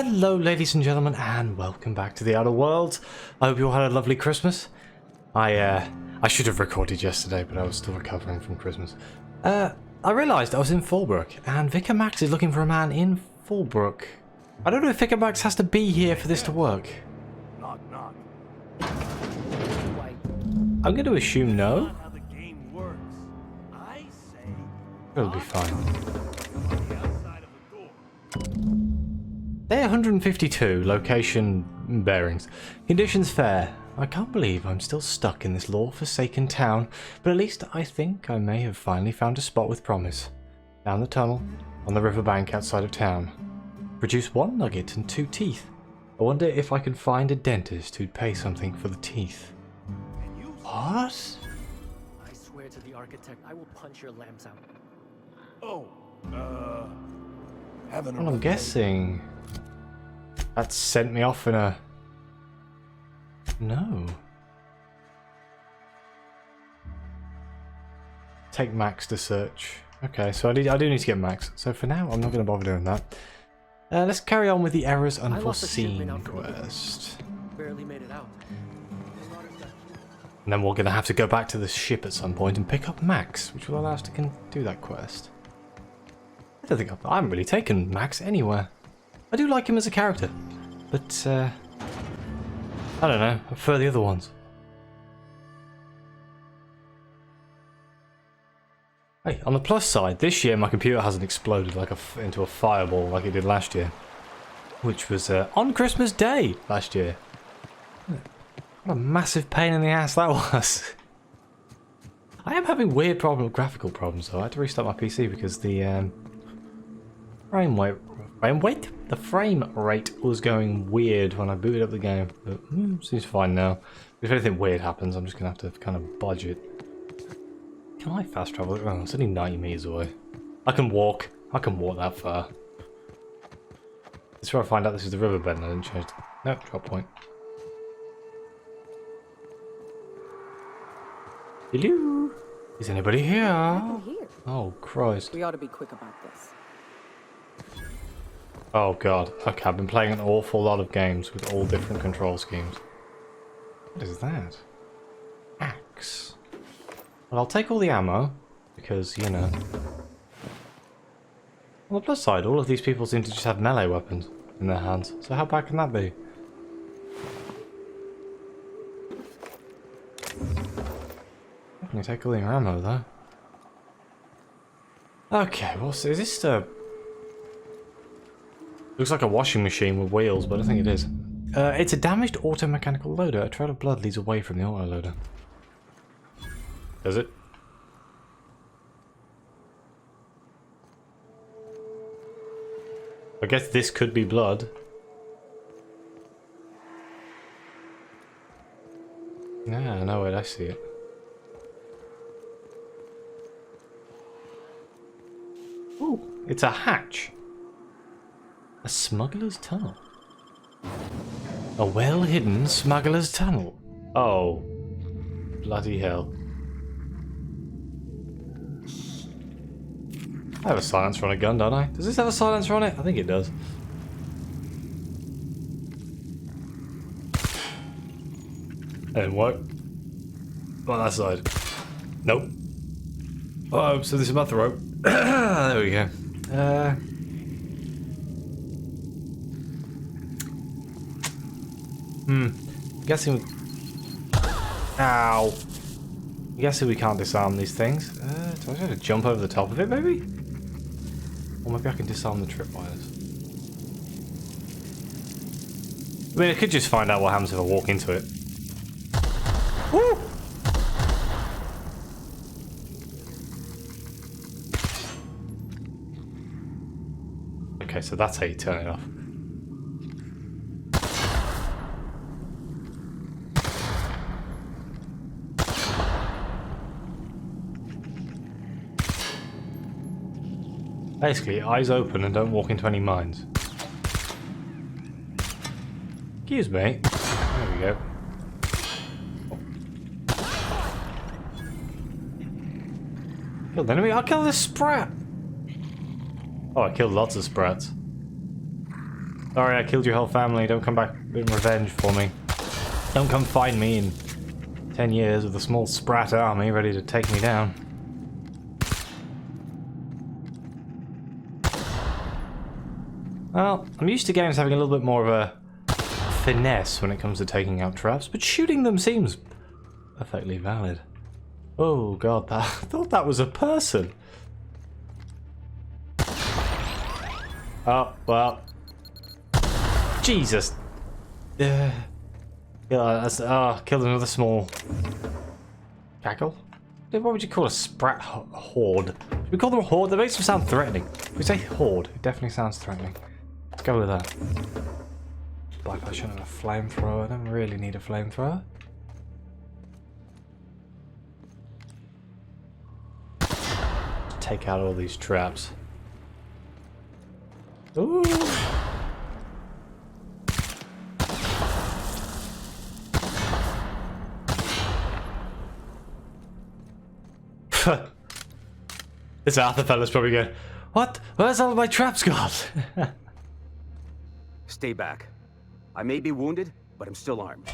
Hello ladies and gentlemen, and welcome back to the Outer Worlds. I hope you all had a lovely Christmas. I should have recorded yesterday, but I was still recovering from Christmas. I realised I was in Fallbrook, and Vicar Max is looking for a man in Fallbrook. I don't know if Vicar Max has to be here for this to work. Knock, knock. I'm going to assume no. Not how the game works. I say It'll be fine. on the outside of the door. Day 152, location bearings. Conditions fair. I can't believe I'm still stuck in this law-forsaken town, but at least I think I may have finally found a spot with promise. Down the tunnel, on the riverbank outside of town. Produce 1 nugget and 2 teeth. I wonder if I can find a dentist who'd pay something for the teeth. What? I swear to the architect, I will punch your lamps out. Oh, having a Well, I'm rough day. guessing that sent me off in a... No. Take Max to search. Okay, so I do need to get Max. So for now, I'm not going to bother doing that. Let's carry on with the Errors Unforeseen quest. Barely made it out. And then we're going to have to go back to the ship at some point and pick up Max, which will allow us to do that quest. I don't think I haven't really taken Max anywhere. I do like him as a character, but I don't know, I prefer the other ones. Hey, on the plus side, this year my computer hasn't exploded like into a fireball like it did last year, which was on Christmas Day last year. What a massive pain in the ass that was. I am having weird graphical problems though. I had to restart my PC because the the frame rate was going weird when I booted up the game. But seems fine now. If anything weird happens, I'm just gonna have to kind of budget. Can I fast travel? Oh, it's only 90 meters away. I can walk. I can walk that far. This is where I find out this is the riverbed and I didn't change. Nope, drop point. Hello? Is anybody here? Here. Oh, Christ. We ought to be quick about this. Oh, God. Okay, I've been playing an awful lot of games with all different control schemes. What is that? Axe. Well, I'll take all the ammo, because, you know. On the plus side, all of these people seem to just have melee weapons in their hands, so how bad can that be? Definitely take all the ammo, though. Okay, is this looks like a washing machine with wheels, but I don't think it is. It's a damaged auto-mechanical loader. A trail of blood leads away from the auto-loader. Does it? I guess this could be blood. Yeah, no, wait, I see it. Ooh, it's a hatch. A smuggler's tunnel. A well-hidden smuggler's tunnel. Oh. Bloody hell. I have a silencer on a gun, don't I? Does this have a silencer on it? I think it does. That didn't work. On that side. Nope. Oh, so this is about the rope. There we go. Guessing we... Ow. I'm guessing we can't disarm these things. Do I have to jump over the top of it, maybe? Or maybe I can disarm the tripwires. I mean, I could just find out what happens if I walk into it. Woo! Okay, so that's how you turn it off. Basically, eyes open and don't walk into any mines. Excuse me. There we go. Killed the enemy. I'll kill this Sprat! Oh, I killed lots of Sprats. Sorry, I killed your whole family. Don't come back in revenge for me. Don't come find me in 10 years with a small Sprat army ready to take me down. Well, I'm used to games having a little bit more of a finesse when it comes to taking out traps, but shooting them seems perfectly valid. Oh god, I thought that was a person. Oh, well. Jesus. Yeah, that's, killed another small cackle. What would you call a Sprat horde? Should we call them a horde? That makes them sound threatening. If we say horde, it definitely sounds threatening. Let's go with that. I shouldn't have a flamethrower. I don't really need a flamethrower. Take out all these traps. Ooh. This Arthur fella's probably going, what? Where's all my traps gone? Stay back. I may be wounded, but I'm still armed.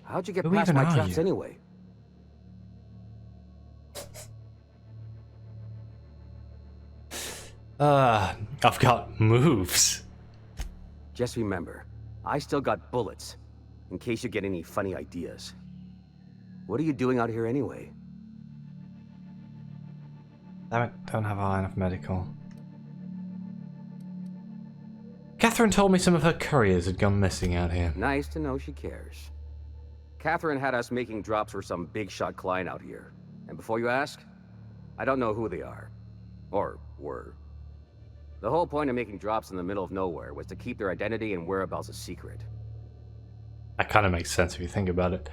How'd you get Who past even my are traps you? anyway? I've got moves. Just remember, I still got bullets, in case you get any funny ideas. What are you doing out here anyway? Damn it, don't have high enough medical. Catherine told me some of her couriers had gone missing out here. Nice to know she cares. Catherine had us making drops for some big shot client out here. And before you ask, I don't know who they are. Or were. The whole point of making drops in the middle of nowhere was to keep their identity and whereabouts a secret. That kind of makes sense if you think about it.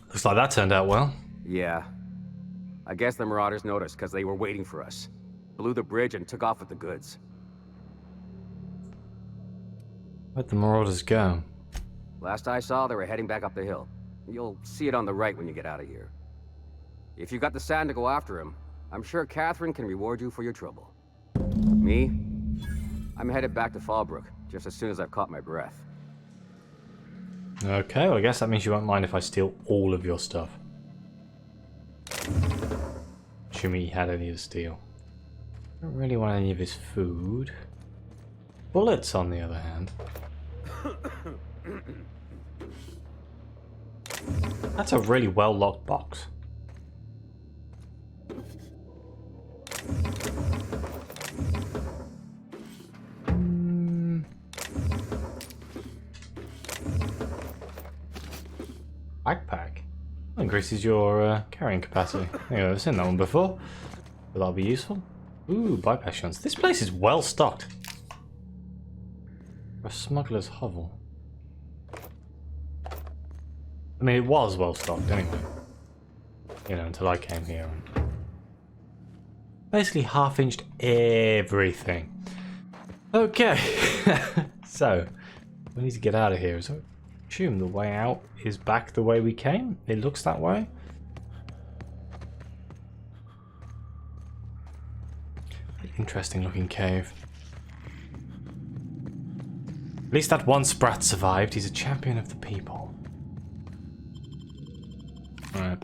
Looks like that turned out well. Yeah. I guess the Marauders noticed because they were waiting for us. Blew the bridge and took off with the goods. Where'd the Marauders go? Last I saw, they were heading back up the hill. You'll see it on the right when you get out of here. If you got the sand to go after him, I'm sure Catherine can reward you for your trouble. Me? I'm headed back to Fallbrook, just as soon as I've caught my breath. Okay, well I guess that means you won't mind if I steal all of your stuff. Assuming he had any to steal. Don't really want any of his food. Bullets, on the other hand. That's a really well-locked box. Backpack. Increases your carrying capacity. I've seen that one before. But that'll be useful. Ooh, bypass shunts. This place is well stocked. A smuggler's hovel. I mean, it was well stocked anyway. You know, until I came here and basically half-inched everything. Okay. So, we need to get out of here. So, I assume the way out is back the way we came. It looks that way. Interesting looking cave. At least that one Sprat survived. He's a champion of the people. Alright.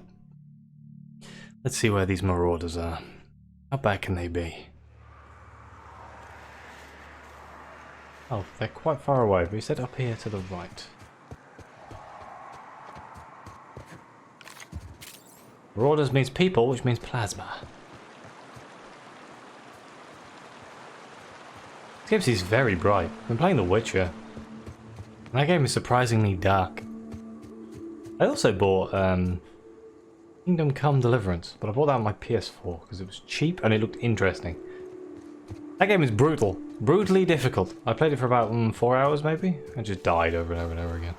Let's see where these Marauders are. How bad can they be? Oh, they're quite far away, but he said up here to the right. Marauders means people, which means plasma. This game seems very bright. I've been playing The Witcher. And that game is surprisingly dark. I also bought Kingdom Come Deliverance, but I bought that on my PS4 because it was cheap and it looked interesting. That game is brutal. Brutally difficult. I played it for about 4 hours maybe. I just died over and over and over again.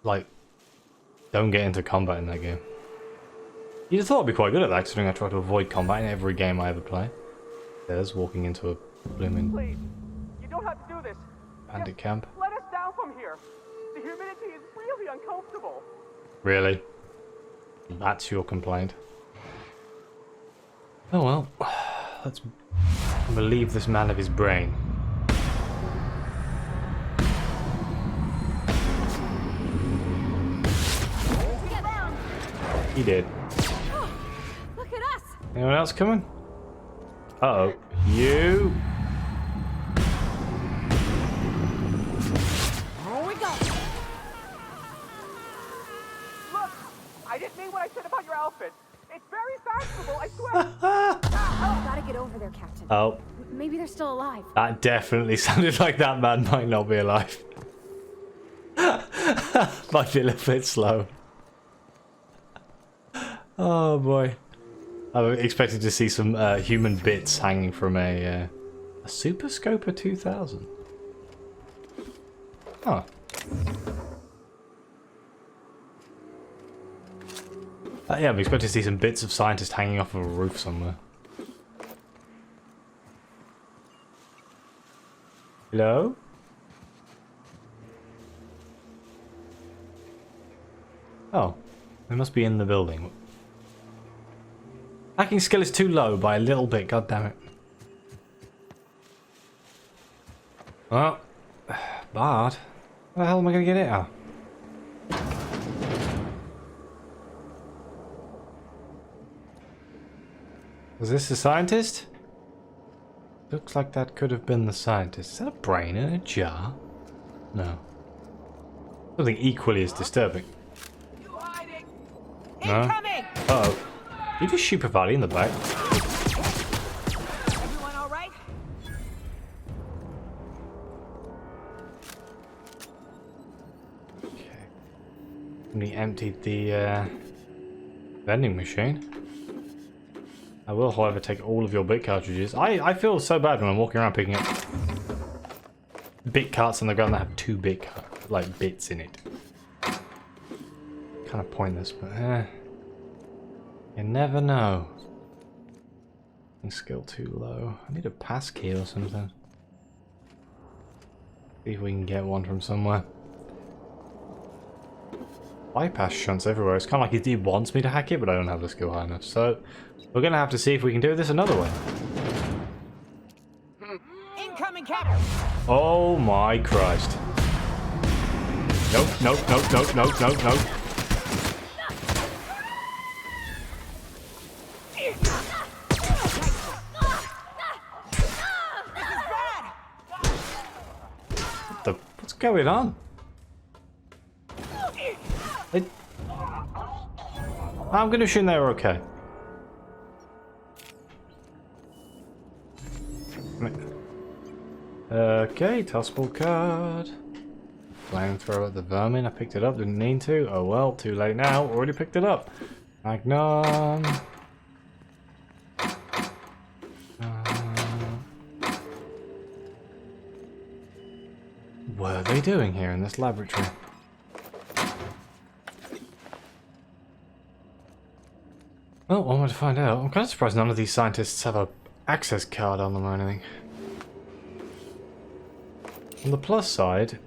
Like, don't get into combat in that game. You'd have thought I'd be quite good at that, considering I try to avoid combat in every game I ever play. There's walking into a blooming Please, you don't have to do this. bandit camp. Let us down from here. The humidity is really uncomfortable. Really? That's your complaint? Oh well. Let's and relieve this man of his brain. He did. Look at us! Anyone else coming? Uh-oh. You! Here we go! Look, I didn't mean what I said about your outfit. It's very fashionable, I swear. Oh, gotta get over there, Captain. Oh, Maybe they're still alive. that definitely sounded like that man might not be alive. Might be a little bit slow. Oh boy. I was expecting to see some human bits hanging from a Super Scoper 2000. Huh. Yeah, I'm expecting to see some bits of scientists hanging off of a roof somewhere. Hello? Oh, they must be in the building. Hacking skill is too low by a little bit, god damn it. Well, Bard, where the hell am I going to get it out? Was this the scientist? Looks like that could have been the scientist. Is that a brain in a jar? No. Something equally as disturbing. You hiding? No? Incoming! Uh-oh. You just shoot Pravati in the back. Everyone all right? Okay. We emptied the vending machine. I will, however, take all of your bit cartridges. I feel so bad when I'm walking around picking up bit carts on the ground that have 2 bit bits in it. Kind of pointless, but you never know. Skill too low. I need a pass key or something. See if we can get one from somewhere. Bypass shunts everywhere. It's kind of like he wants me to hack it, but I don't have the skill high enough. So we're gonna have to see if we can do this another way. Incoming, Captain! Oh my Christ. Nope, nope, nope, nope, nope, nope, nope. What's going on? I'm gonna assume they were okay. Okay, tossable card. Flamethrower at the vermin. I picked it up, didn't need to. Oh well, too late now. Already picked it up. Magnon. What are they doing here in this laboratory? Well, one way to find out. I'm kind of surprised none of these scientists have a access card on them or anything. On the plus side,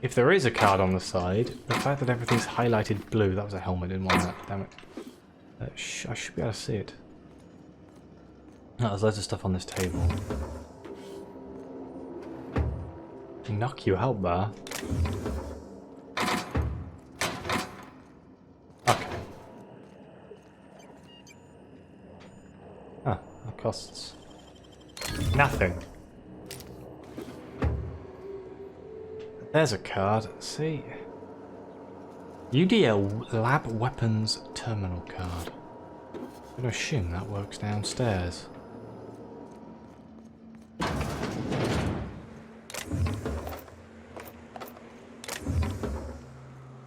if there is a card on the side, the fact that everything's highlighted blue, that was a helmet, didn't want that, damn it. I should be able to see it. Oh, there's loads of stuff on this table. Knock you out, bar. Okay. Ah, that costs nothing. There's a card. See, UDL Lab Weapons Terminal card. I'm gonna assume that works downstairs.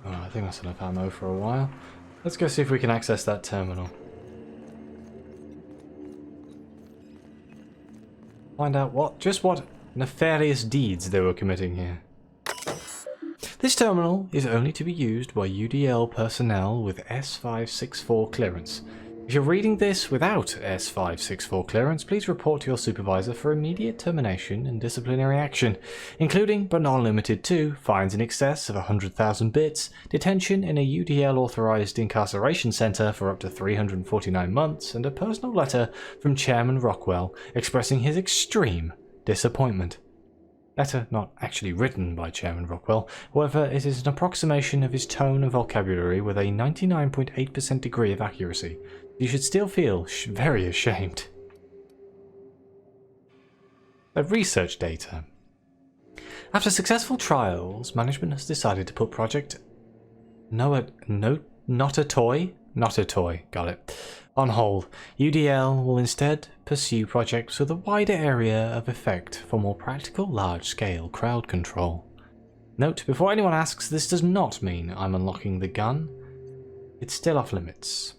I think that's enough ammo for a while. Let's go see if we can access that terminal. Find out just what nefarious deeds they were committing here. This terminal is only to be used by UDL personnel with S564 clearance. If you're reading this without S564 clearance, please report to your supervisor for immediate termination and disciplinary action, including but not limited to fines in excess of 100,000 bits, detention in a UDL authorized incarceration center for up to 349 months, and a personal letter from Chairman Rockwell expressing his extreme disappointment. Letter not actually written by Chairman Rockwell, however it is an approximation of his tone and vocabulary with a 99.8% degree of accuracy. You should still feel very ashamed. The research data. After successful trials, management has decided to put Project Not a Toy, got it, on hold. UDL will instead pursue projects with a wider area of effect for more practical large-scale crowd control. Note, before anyone asks, this does not mean I'm unlocking the gun. It's still off limits.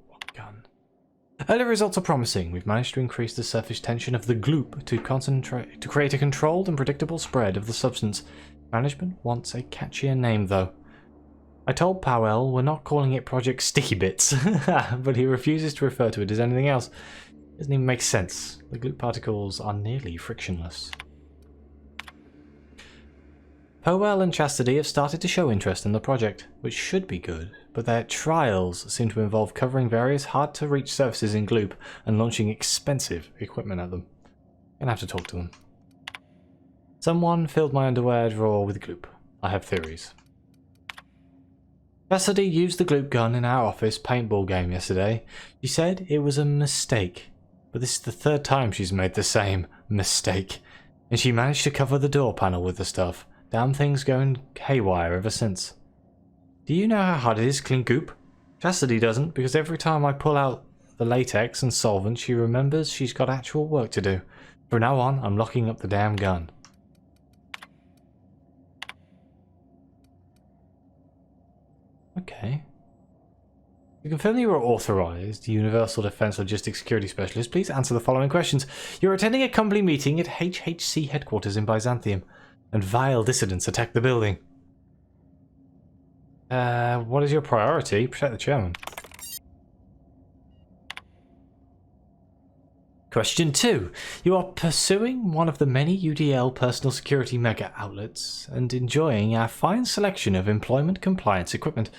What gun? Early results are promising. We've managed to increase the surface tension of the gloop to create a controlled and predictable spread of the substance. Management wants a catchier name, though. I told Powell we're not calling it Project Sticky Bits, but he refuses to refer to it as anything else. Doesn't even make sense. The gloop particles are nearly frictionless. Powell and Chastity have started to show interest in the project, which should be good, but their trials seem to involve covering various hard-to-reach surfaces in gloop and launching expensive equipment at them. Gonna have to talk to them. Someone filled my underwear drawer with gloop. I have theories. Chastity used the gloop gun in our office paintball game yesterday. She said it was a mistake, but this is the third time she's made the same mistake, and she managed to cover the door panel with the stuff. Damn thing's going haywire ever since. Do you know how hard it is to clean goop? Chastity doesn't, because every time I pull out the latex and solvent, she remembers she's got actual work to do. From now on, I'm locking up the damn gun. Okay. You confirm you are authorized Universal Defense Logistics Security Specialist. Please answer the following questions. You're attending a company meeting at HHC headquarters in Byzantium, and vile dissidents attack the building. What is your priority? Protect the chairman. Question 2. You are pursuing one of the many UDL personal security mega outlets and enjoying our fine selection of employment compliance equipment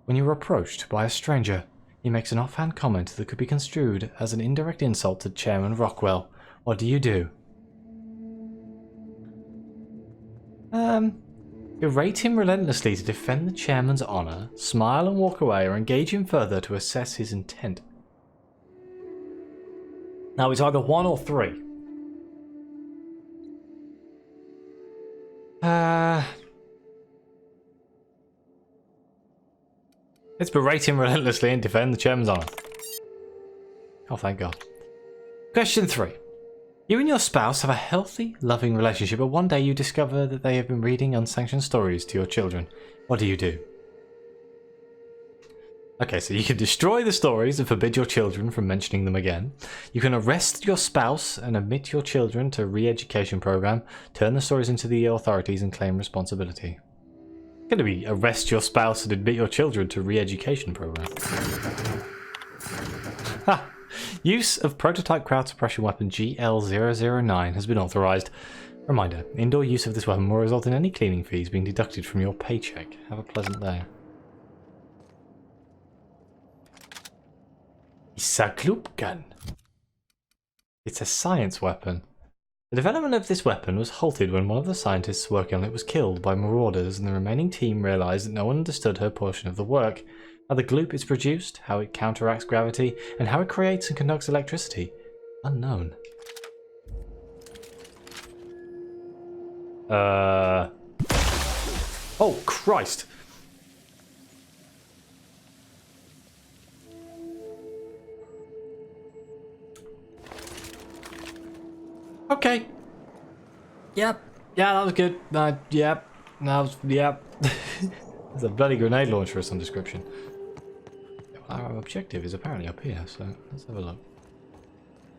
when you are approached by a stranger. He makes an offhand comment that could be construed as an indirect insult to Chairman Rockwell. What do you do? Berate him relentlessly to defend the chairman's honor, smile and walk away, or engage him further to assess his intent. Now it's either 1 or 3. Let's berate him relentlessly and defend the chairman's honor. Oh, thank God. Question 3. You and your spouse have a healthy, loving relationship, but one day you discover that they have been reading unsanctioned stories to your children. What do you do? Okay, so you can destroy the stories and forbid your children from mentioning them again. You can arrest your spouse and admit your children to a re-education program, turn the stories into the authorities and claim responsibility. It's going to be arrest your spouse and admit your children to a re-education program. Ha! Use of prototype crowd suppression weapon GL009 has been authorized. Reminder, indoor use of this weapon will result in any cleaning fees being deducted from your paycheck. Have a pleasant day. It's a gloop gun. It's a science weapon. The development of this weapon was halted when one of the scientists working on it was killed by Marauders, and the remaining team realized that no one understood her portion of the work. How the gloop is produced, how it counteracts gravity, and how it creates and conducts electricity. Unknown. Oh, Christ! Okay. Yep. Yeah, that was good. Yep. That was, yep. There's a bloody grenade launcher of some description. Our objective is apparently up here, so let's have a look.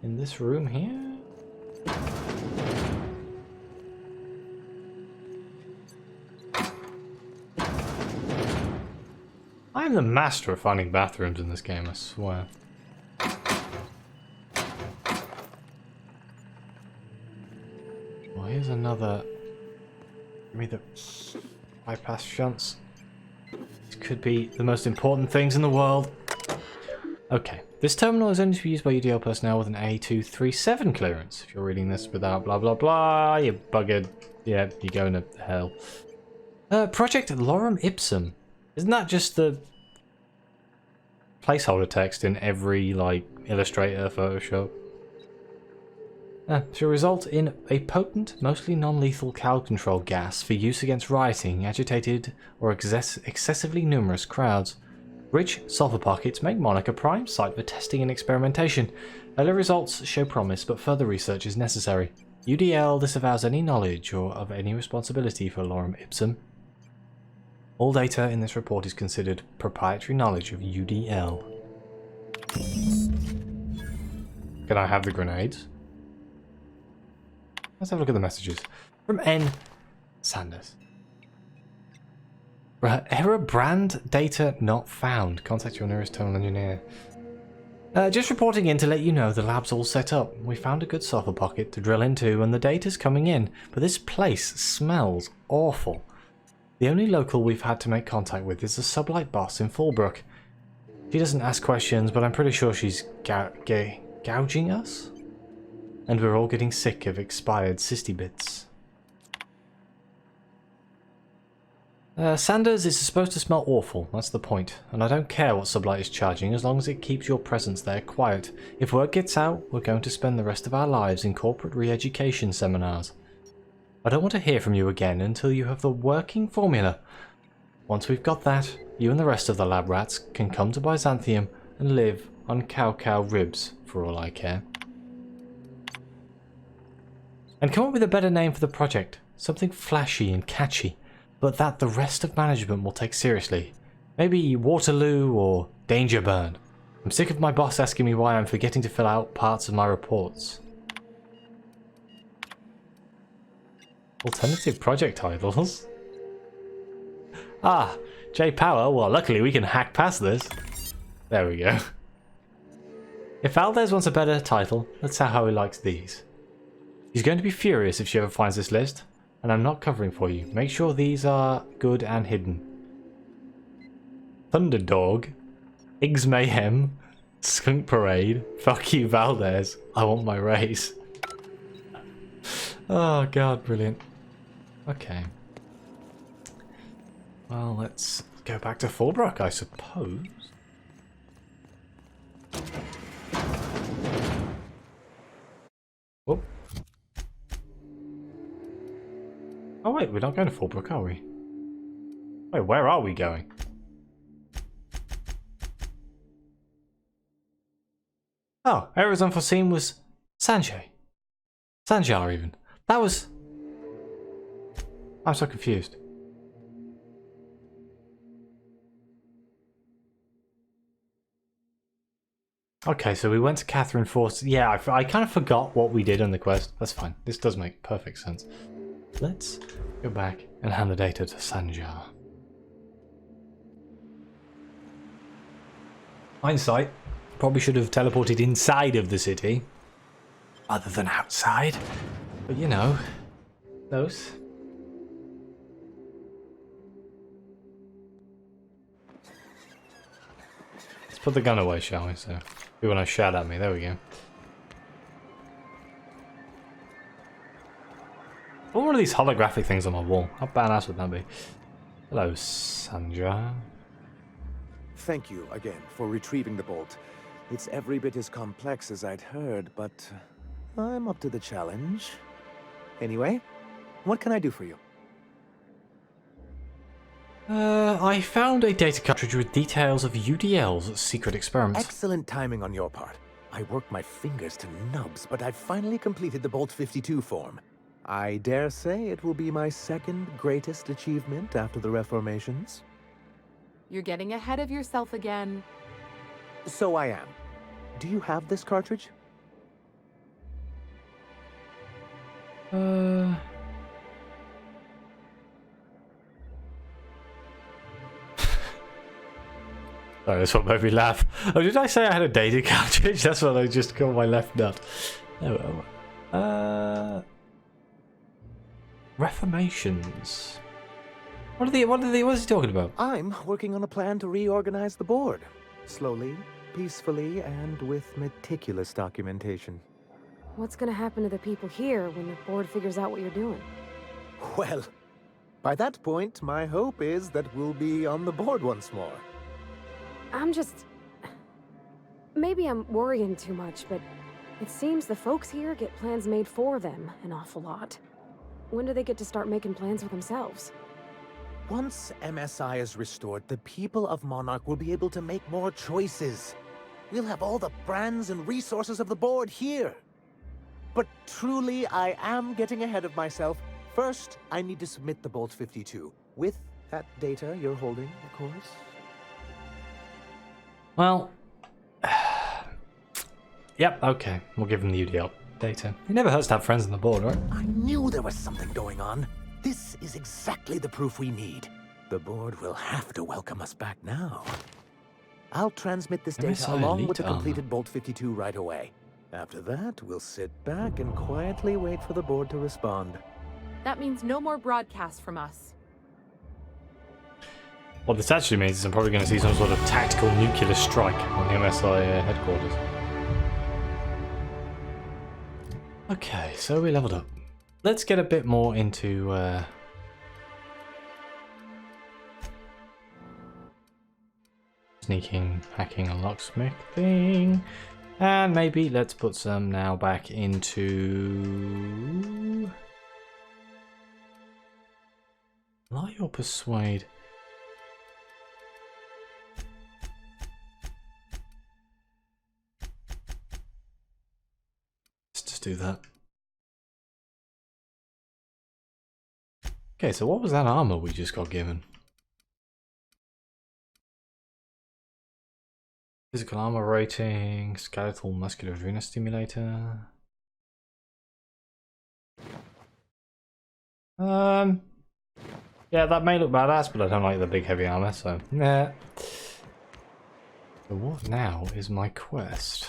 In this room here? I am I'm the master of finding bathrooms in this game, I swear. Well, here's another... Give me the bypass shunts. These could be the most important things in the world. Okay, this terminal is only to be used by UDL personnel with an A237 clearance. If you're reading this without blah blah blah, you're buggered. Yeah, you're going to hell. Project Lorem Ipsum. Isn't that just the placeholder text in every, like, Illustrator, Photoshop? Shall result in a potent, mostly non-lethal crowd control gas for use against rioting, agitated, or excessively numerous crowds. Rich sulfur pockets make Monarch a prime site for testing and experimentation. Early results show promise, but further research is necessary. UDL disavows any knowledge or of any responsibility for Lorem Ipsum. All data in this report is considered proprietary knowledge of UDL. Can I have the grenades? Let's have a look at the messages. From N. Sanders. Error brand data not found. Contact your nearest terminal engineer. Just reporting in to let you know the lab's all set up. We found a good sulfur pocket to drill into and the data's coming in, but this place smells awful. The only local we've had to make contact with is the sublight boss in Fallbrook. She doesn't ask questions, but I'm pretty sure she's gouging us? And we're all getting sick of expired cysty bits. Sanders is supposed to smell awful, that's the point. And I don't care what sublight is charging as long as it keeps your presence there quiet. If word gets out, we're going to spend the rest of our lives in corporate re-education seminars. I don't want to hear from you again until you have the working formula. Once we've got that, you and the rest of the lab rats can come to Byzantium and live on cow ribs, for all I care. And come up with a better name for the project. Something flashy and catchy, but that the rest of management will take seriously. Maybe Waterloo or Danger Burn. I'm sick of my boss asking me why I'm forgetting to fill out parts of my reports. Alternative project titles? Ah, J Power. Well, luckily we can hack past this. There we go. If Valdez wants a better title, let's see how he likes these. She's going to be furious if she ever finds this list, and I'm not covering for you. Make sure these are good and hidden. Thunderdog, Iggs Mayhem, Skunk Parade, Fuck You Valdez, I want my raise. Oh god, brilliant. Okay. Well, let's go back to Fallbrook, I suppose. Whoop. Oh wait, we're not going to Fallbrook, are we? Wait, where are we going? Oh, errors unforeseen was Sanjay. Sanjar even. That was... I'm so confused. Okay, so we went to Catherine Force. Yeah, I kind of forgot what we did on the quest. That's fine. This does make perfect sense. Let's go back and hand the data to Sanjar. Hindsight. Probably should have teleported inside of the city. Other than outside. But you know, those. Let's put the gun away, shall we? So people don't shout at me. There we go. I want one of these holographic things on my wall. How badass would that be? Hello, Sandra. Thank you again for retrieving the bolt. It's every bit as complex as I'd heard, but I'm up to the challenge. Anyway, what can I do for you? I found a data cartridge with details of UDL's secret experiments. Excellent timing on your part. I worked my fingers to nubs, but I've finally completed the Bolt 52 form. I dare say it will be my second greatest achievement after the reformations. You're getting ahead of yourself again. So I am. Do you have this cartridge? Sorry, that's what made me laugh. Oh, did I say I had a data cartridge? That's what I just called my left nut. Reformations. What is he talking about? I'm working on a plan to reorganize the board. Slowly, peacefully, and with meticulous documentation. What's gonna happen to the people here when the board figures out what you're doing? Well, by that point, my hope is that we'll be on the board once more. I'm just... Maybe I'm worrying too much, but it seems the folks here get plans made for them an awful lot. When do they get to start making plans for themselves? Once MSI is restored, the people of Monarch will be able to make more choices. We'll have all the brands and resources of the board here. But truly, I am getting ahead of myself. First, I need to submit the Bolt 52. With that data you're holding, of course. Well... Yep, okay. We'll give him the UDL data. It never hurts to have friends on the board, right? I knew there was something going on. This is exactly the proof we need. The board will have to welcome us back now. I'll transmit this data MSI along with the elite completed Bolt 52 right away. After that, we'll sit back and quietly wait for the board to respond. That means no more broadcasts from us. What this actually means is I'm probably going to see some sort of tactical nuclear strike on the MSI headquarters. Okay, so we leveled up. Let's get a bit more into sneaking, hacking, and locksmithing. And maybe let's put some now back into lie or persuade. Let's just do that. Okay, so what was that armor we just got given? Physical armor rating, skeletal muscular adrenal stimulator. Yeah, that may look badass, but I don't like the big heavy armor, so nah. So what now is my quest?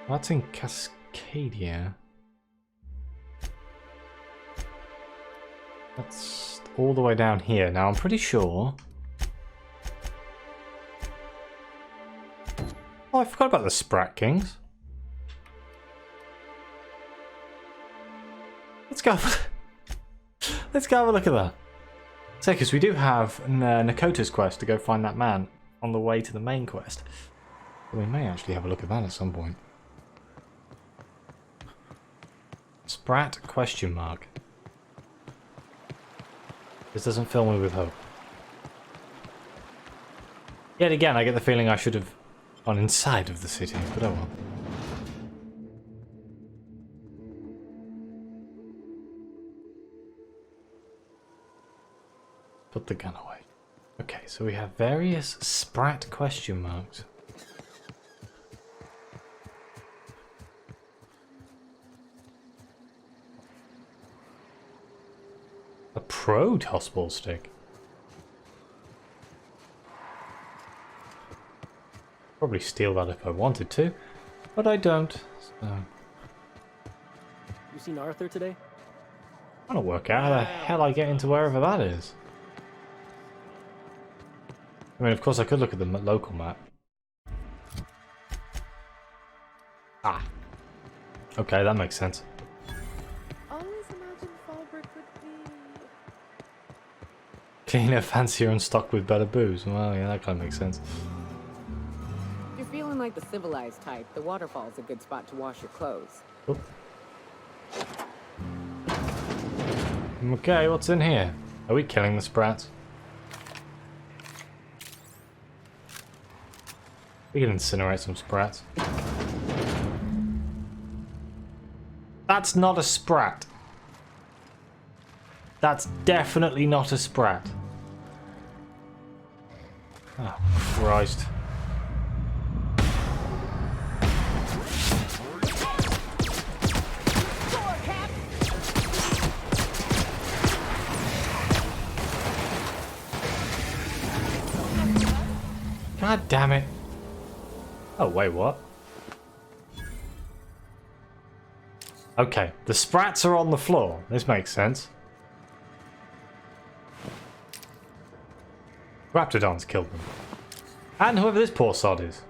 That's in Cascadia. That's all the way down here. Now I'm pretty sure... Oh, I forgot about the Sprat Kings. Let's go. Let's go have a look at that. So, because we do have Nakatas Quest to go find that man on the way to the main quest. So we may actually have a look at that at some point. Sprat question mark. This doesn't fill me with hope. Yet again, I get the feeling I should have gone inside of the city, but oh well. Put the gun away. Okay, so we have various Sprat question marks. A pro tossball stick. Probably steal that if I wanted to, but I don't. So. You seen Arthur today? I don't work out how the hell I get into wherever that is. I mean, of course I could look at the local map. Ah. Okay, that makes sense. Always imagined Fallbrook would be... Cleaner, fancier, and stocked with better booze. Well, yeah, that kind of makes sense. If you're feeling like the civilized type, the waterfall's a good spot to wash your clothes. Oop. Okay, what's in here? Are we killing the Sprats? We can incinerate some Sprats. That's not a Sprat. That's definitely not a Sprat. Oh, Christ. God damn it. Oh, wait, what? Okay, the Sprats are on the floor. This makes sense. Raptidons killed them. And whoever this poor sod is.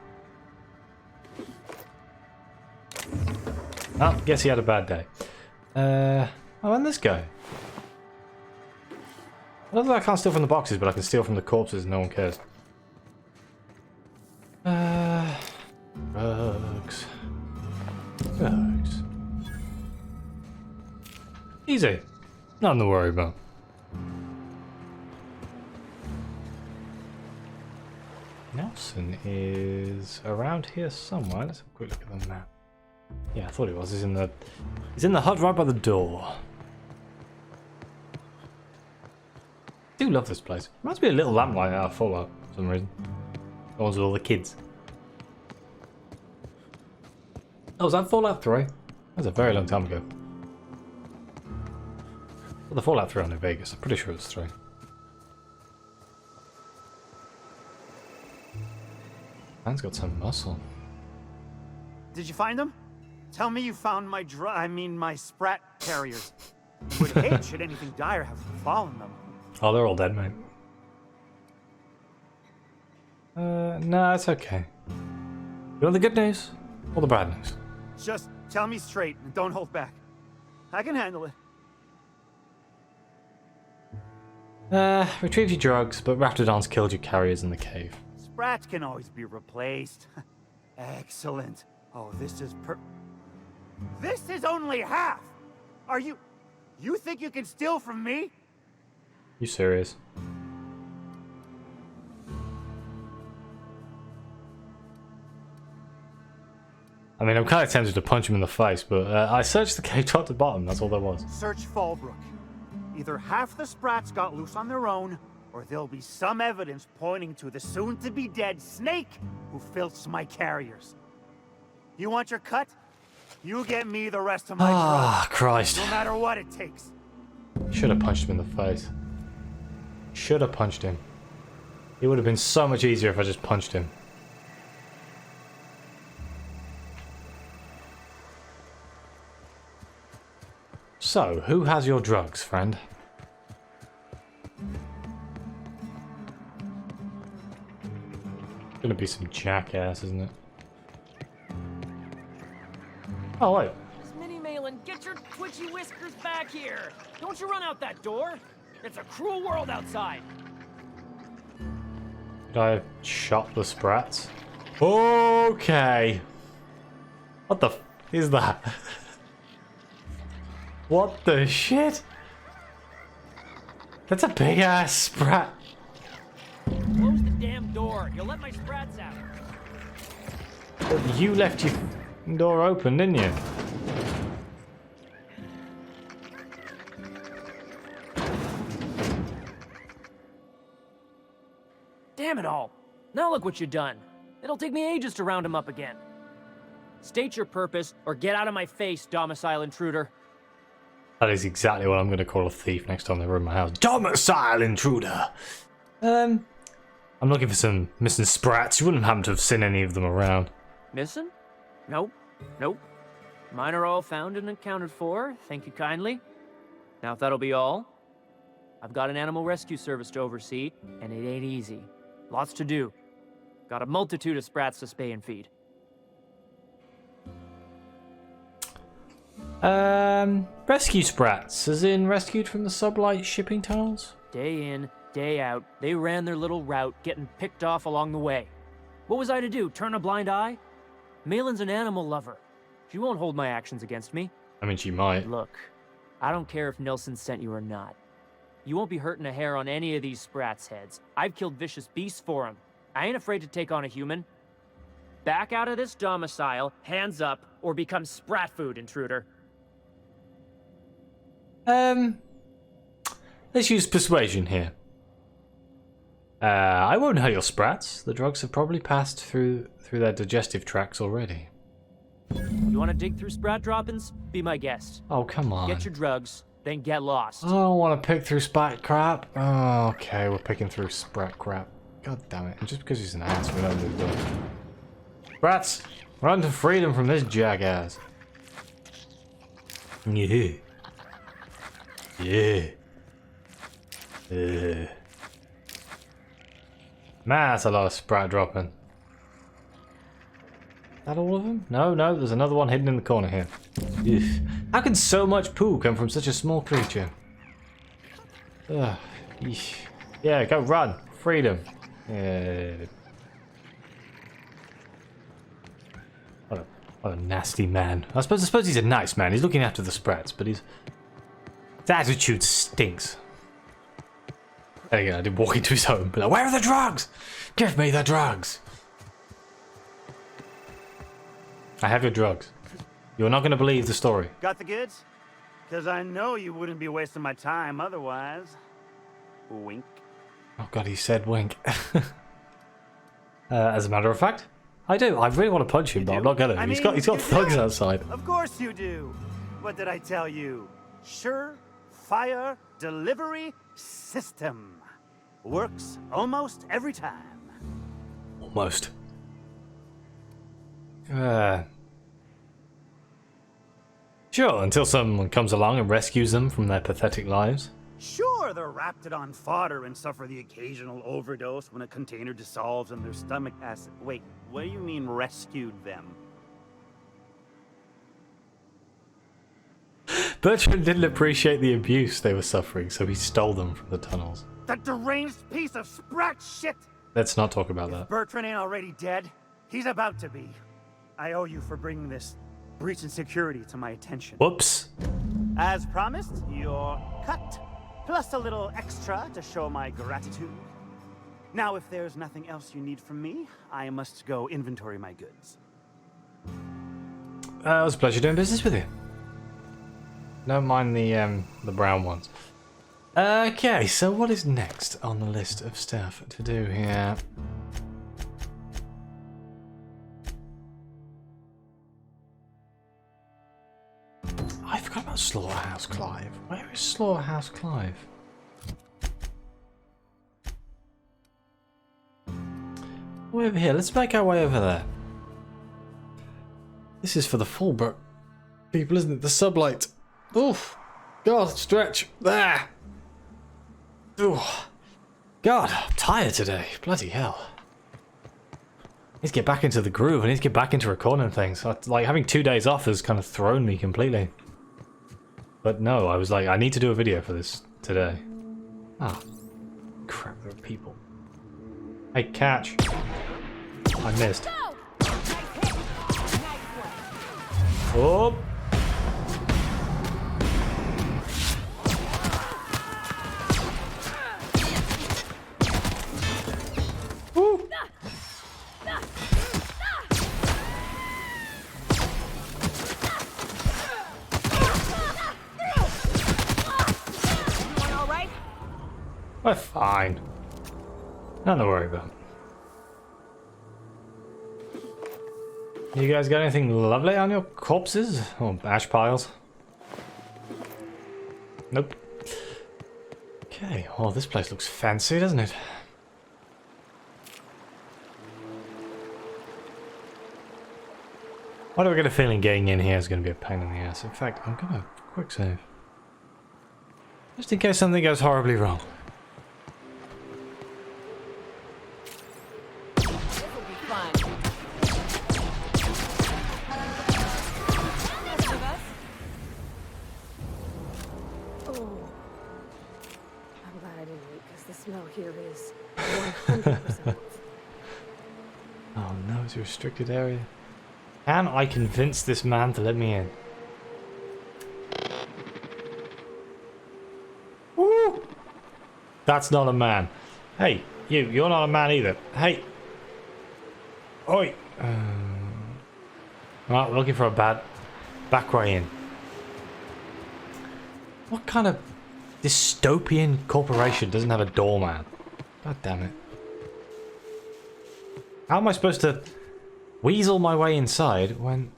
Oh, guess he had a bad day. Oh, and this guy. I don't think I can't steal from the boxes, but I can steal from the corpses and no one cares. Drugs. Drugs. Easy. Nothing to worry about. Nelson is around here somewhere. Let's have a quick look at the map. Yeah, I thought he was. He's in the hut right by the door. I do love this place. Reminds me of a little lamplight out of Fallout for some reason. The ones with all the kids. Oh, was that Fallout 3? That was a very long time ago. Well, the Fallout 3 on in Vegas. I'm pretty sure it was 3. Man's got some muscle. Did you find them? Tell me you found my my Sprat carriers. Would hate should anything dire have befallen them. Oh, they're all dead, mate. No, it's okay. You want the good news or the bad news? Just tell me straight and don't hold back. I can handle it. Retrieve your drugs, but Raptidons killed your carriers in the cave. Sprats can always be replaced. Excellent. Oh, this is only half! Are you think you can steal from me? You serious? I mean, I'm kind of tempted to punch him in the face, but I searched the cave top to bottom, that's all there was. Search Fallbrook. Either half the Sprats got loose on their own, or there'll be some evidence pointing to the soon-to-be-dead snake who filched my carriers. You want your cut? You get me the rest of my drugs. Ah, Christ. No matter what it takes. Should have punched him in the face. Should have punched him. It would have been so much easier if I just punched him. So, who has your drugs, friend? Gonna be some jackass, isn't it? Oh, wait. Mini Malin, get your twitchy whiskers back here! Don't you run out that door! It's a cruel world outside! Did I shot the Sprats? Okay. What the f is that? What the shit? That's a big ass Sprat. Close the damn door! You'll let my Sprats out! You left your door open, didn't you? Damn it all! Now look what you've done. It'll take me ages to round him up again. State your purpose, or get out of my face, domicile intruder. That is exactly what I'm going to call a thief next time they ruin my house. Domicile intruder! I'm looking for some missing Sprats. You wouldn't happen to have seen any of them around. Missing? Nope. Nope. Mine are all found and accounted for, thank you kindly. Now if that'll be all, I've got an animal rescue service to oversee, and it ain't easy. Lots to do. Got a multitude of Sprats to spay and feed. Rescue Sprats, as in rescued from the sublight shipping tunnels? Day in, day out, they ran their little route, getting picked off along the way. What was I to do, turn a blind eye? Malin's an animal lover. She won't hold my actions against me. I mean, she might. Look, I don't care if Nelson sent you or not. You won't be hurting a hair on any of these Sprats' heads. I've killed vicious beasts for them. I ain't afraid to take on a human. Back out of this domicile, hands up, or become Sprat food, intruder. Let's use persuasion here. I won't hurt your Sprats. The drugs have probably passed through their digestive tracts already. You want to dig through Sprat droppings? Be my guest. Oh, come on. Get your drugs, then get lost. I don't want to pick through Sprat crap. Oh, okay, we're picking through Sprat crap. God damn it. And just because he's an ass, we don't do it. Sprats! Run to freedom from this jackass. Yeah. Yeah. Man, that's a lot of Sprat dropping. Is that all of them? No, no, there's another one hidden in the corner here. Ugh. How can so much poo come from such a small creature? Ugh. Eesh. Yeah, go run. Freedom. Yeah. What a nasty man. I suppose he's a nice man. He's looking after the Sprats, but his attitude stinks. There you go, I did walk into his home, but like, where are the drugs? Give me the drugs. I have your drugs. You're not going to believe the story. Got the goods? Because I know you wouldn't be wasting my time otherwise. Wink. Oh god, he said wink. As a matter of fact, I do. I really want to punch him, but I'm not gonna. He's got thugs outside. Of course you do. What did I tell you? Sure-fire delivery system. Works almost every time. Almost. Sure, until someone comes along and rescues them from their pathetic lives. Sure, they're wrapped it on fodder and suffer the occasional overdose when a container dissolves in their stomach acid. Wait, what do you mean rescued them? Bertrand didn't appreciate the abuse they were suffering, so he stole them from the tunnels. That deranged piece of Sprat shit! Let's not talk about that. Bertrand ain't already dead. He's about to be. I owe you for bringing this breach in security to my attention. Whoops. As promised, your cut. Plus a little extra to show my gratitude. Now, if there's nothing else you need from me, I must go inventory my goods. It was a pleasure doing business with you. Don't mind the brown ones. Okay, so what is next on the list of stuff to do here? I forgot about Slaughterhouse Clive. Where is Slaughterhouse Clive? Way over here. Let's make our way over there. This is for the Fallbrook people, isn't it? The sublight. Oof. God, stretch. There. Oof. God, I'm tired today. Bloody hell. I need to get back into the groove. I need to get back into recording things. Like, having 2 days off has kind of thrown me completely. But no, I was like, I need to do a video for this today. Ah. Crap, there are people. Hey, catch. I missed. Oh! Woo! We're fine. Nothing to worry about. You guys got anything lovely on your corpses? Or ash piles? Nope. Okay, well this place looks fancy, doesn't it? Why do I get a feeling getting in here is going to be a pain in the ass? In fact, I'm going to quick save. Just in case something goes horribly wrong. Here is 100%. Oh no, it's a restricted area. Can I convince this man to let me in? Woo! That's not a man. Hey, you're not a man either. Hey! Oi! Right, we're looking for a back way in. What kind of dystopian corporation doesn't have a doorman? God damn it. How am I supposed to weasel my way inside when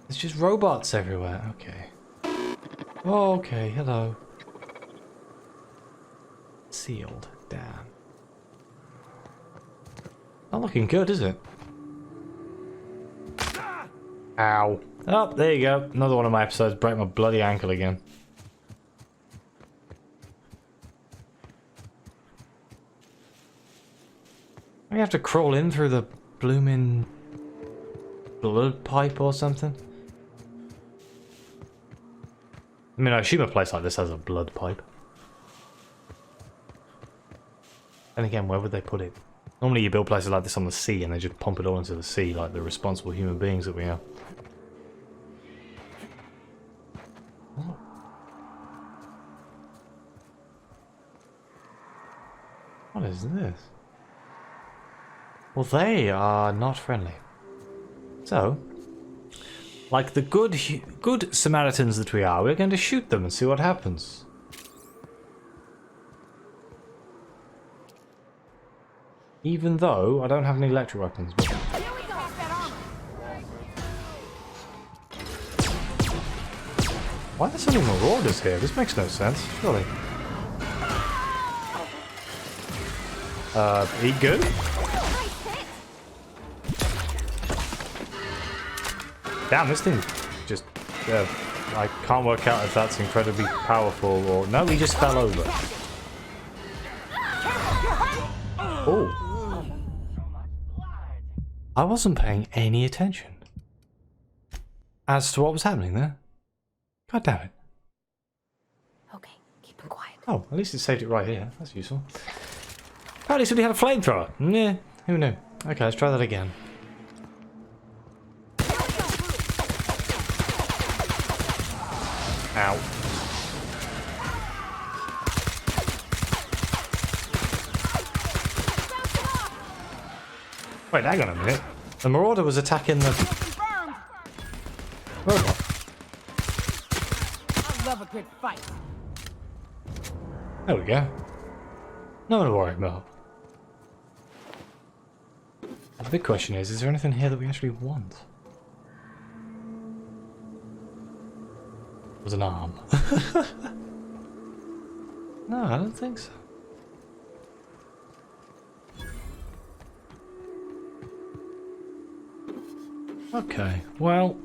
there's just robots everywhere? Okay. Oh, okay, hello. Sealed. Damn. Not looking good, is it? Ow. Oh, there you go. Another one of my episodes. Break my bloody ankle again. I have to crawl in through the blooming blood pipe or something. I mean, I assume a place like this has a blood pipe. And again, where would they put it? Normally you build places like this on the sea and they just pump it all into the sea like the responsible human beings that we are. Oh. What is this? Well, they are not friendly. So, like the good Samaritans that we are, we're going to shoot them and see what happens. Even though I don't have any electric weapons. But... Why are there so many Marauders here? This makes no sense, surely. Eat good? Damn, this thing just... I can't work out if that's incredibly powerful or... No, he just fell over. Oh. I wasn't paying any attention as to what was happening there. God damn it. Okay, keep it quiet. Oh, at least it saved it right here. That's useful. Oh, at least we had a flamethrower. Yeah, who knew? Okay, let's try that again. Ow. Wait, hang on a minute. The Marauder was attacking the... robot. I love a good fight. There we go. Nothing to worry about. The big question is there anything here that we actually want? It was an arm. No, I don't think so. Okay, well,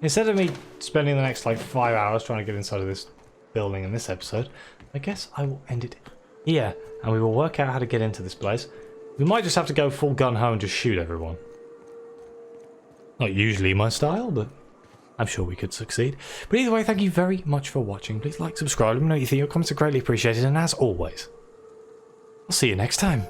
instead of me spending the next like 5 hours trying to get inside of this building in this episode, I guess I will end it here, and we will work out how to get into this place. We might just have to go full gun ho and just shoot everyone. Not usually my style, but I'm sure we could succeed. But either way, thank you very much for watching. Please like, subscribe, let me know what you think. Your comments are greatly appreciated, and as always, I'll see you next time.